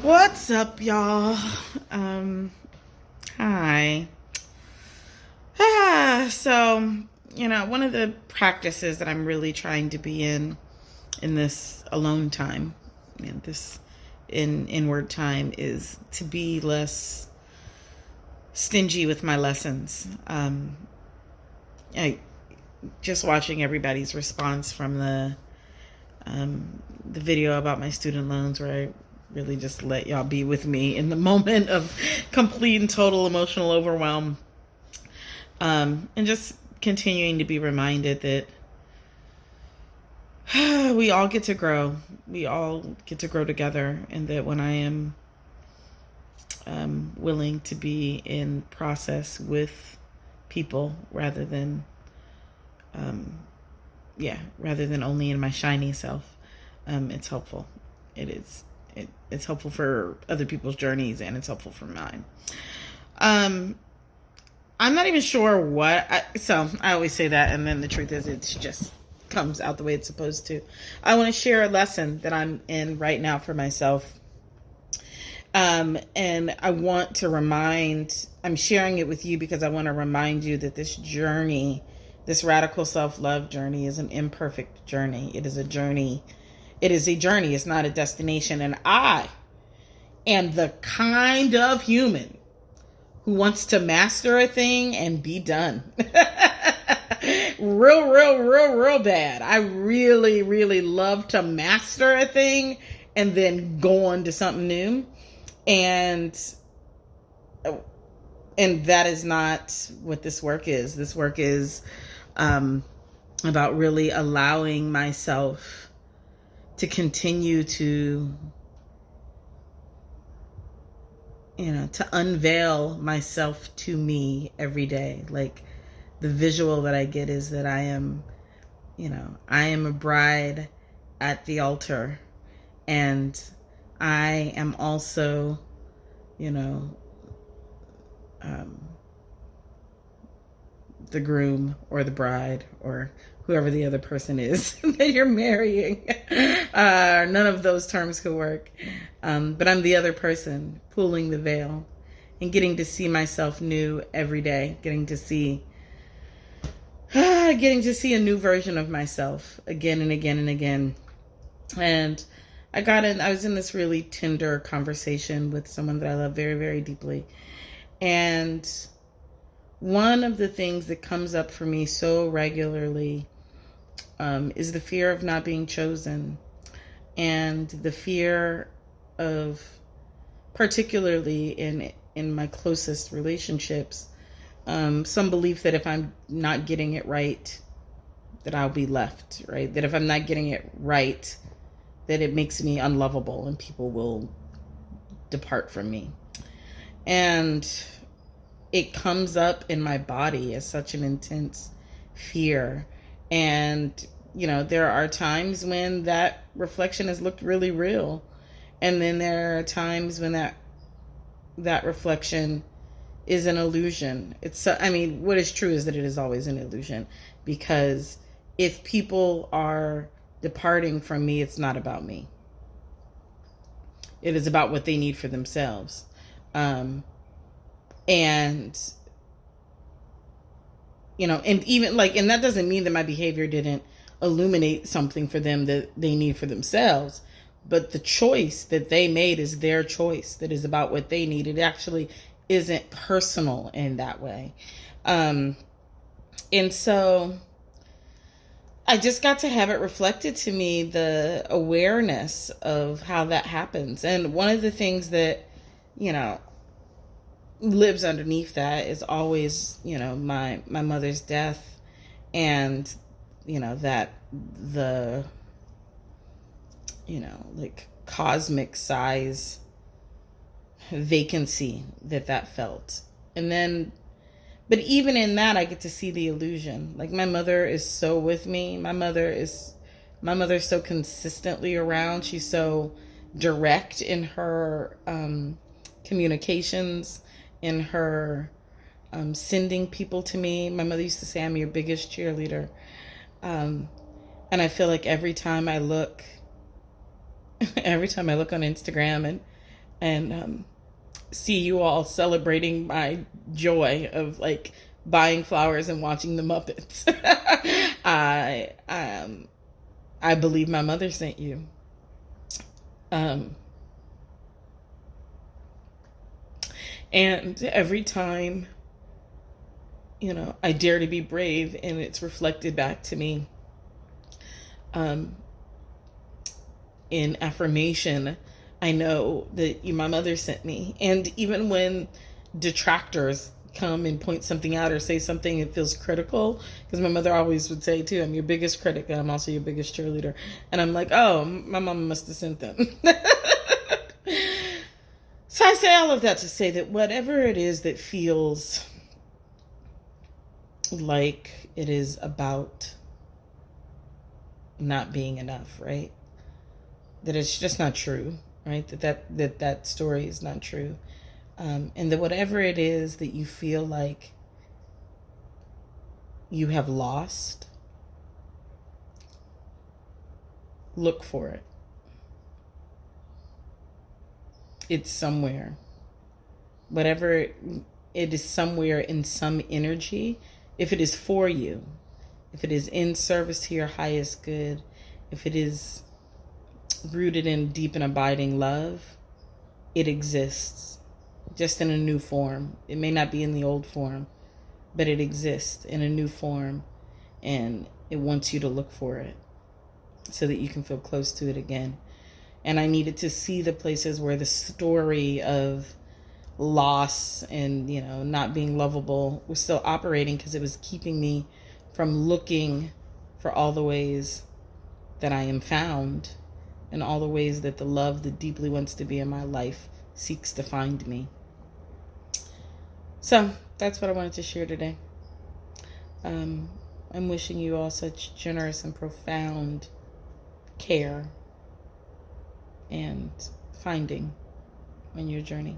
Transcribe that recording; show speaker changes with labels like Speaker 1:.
Speaker 1: What's up, y'all? Um, Hi. One of the practices that I'm really trying to be in this alone time, this in inward time, is to be less stingy with my lessons. I just watching everybody's response from the video about my student loans, where I really just let y'all be with me in the moment of complete and total emotional overwhelm. And just continuing to be reminded that we all get to grow. We all get to grow together, and that when I am willing to be in process with people rather than only in my shiny self, it's helpful. It's helpful for other people's journeys, and it's helpful for mine. I'm not even sure so I always say that, and then the truth is it just comes out the way it's supposed to. I want to share a lesson that I'm in right now for myself. And I'm sharing it with you because I want to remind you that this journey, this radical self-love journey, is an imperfect journey. It is a journey. It's not a destination. And I am the kind of human who wants to master a thing and be done. Real bad. I really, really love to master a thing and then go on to something new. And that is not what this work is. This work is about really allowing myself to continue to unveil myself to me every day. Like, the visual that I get is that I am a bride at the altar, and I am also, the groom or the bride or whoever the other person is that you're marrying. None of those terms could work. But I'm the other person pulling the veil and getting to see myself new every day, getting to see a new version of myself again and again and again. And I was in this really tender conversation with someone that I love very, very deeply. And one of the things that comes up for me so regularly is the fear of not being chosen, and the fear of, particularly in my closest relationships, some belief that if I'm not getting it right, that I'll be left, right? That if I'm not getting it right, that it makes me unlovable and people will depart from me. And it comes up in my body as such an intense fear. And, there are times when that reflection has looked really real. And then there are times when that reflection is an illusion. What is true is that it is always an illusion, because if people are departing from me, it's not about me. It is about what they need for themselves. And even and that doesn't mean that my behavior didn't illuminate something for them that they need for themselves. But the choice that they made is their choice. That is about what they need. It actually isn't personal in that way. And so I just got to have it reflected to me, the awareness of how that happens. And one of the things that, lives underneath that is always, my mother's death, and, that the, cosmic size vacancy that felt. And then, but even in that, I get to see the illusion. Like, my mother is so with me. My mother's so consistently around. She's so direct in her communications, in her sending people to me. My mother used to say, "I'm your biggest cheerleader." And I feel like every time I look on Instagram and see you all celebrating my joy of like buying flowers and watching the Muppets. I believe my mother sent you. Um, and every time, I dare to be brave and it's reflected back to me um, in affirmation, I know that my mother sent me. And even when detractors come and point something out or say something that feels critical, because my mother always would say too, I'm your biggest critic and I'm also your biggest cheerleader. And I'm like, oh, my mom must have sent them. So I say all of that to say that whatever it is that feels like it is about not being enough, right? That it's just not true, right? That story is not true. And that whatever it is that you feel like you have lost, look for it. It's somewhere. Whatever it is, somewhere in some energy. If it is for you, if it is in service to your highest good, if it is rooted in deep and abiding love, it exists, just in a new form. It may not be in the old form, but it exists in a new form, and it wants you to look for it so that you can feel close to it again. And I needed to see the places where the story of loss and, not being lovable was still operating, because it was keeping me from looking for all the ways that I am found and all the ways that the love that deeply wants to be in my life seeks to find me. So that's what I wanted to share today. I'm wishing you all such generous and profound care and finding on your journey.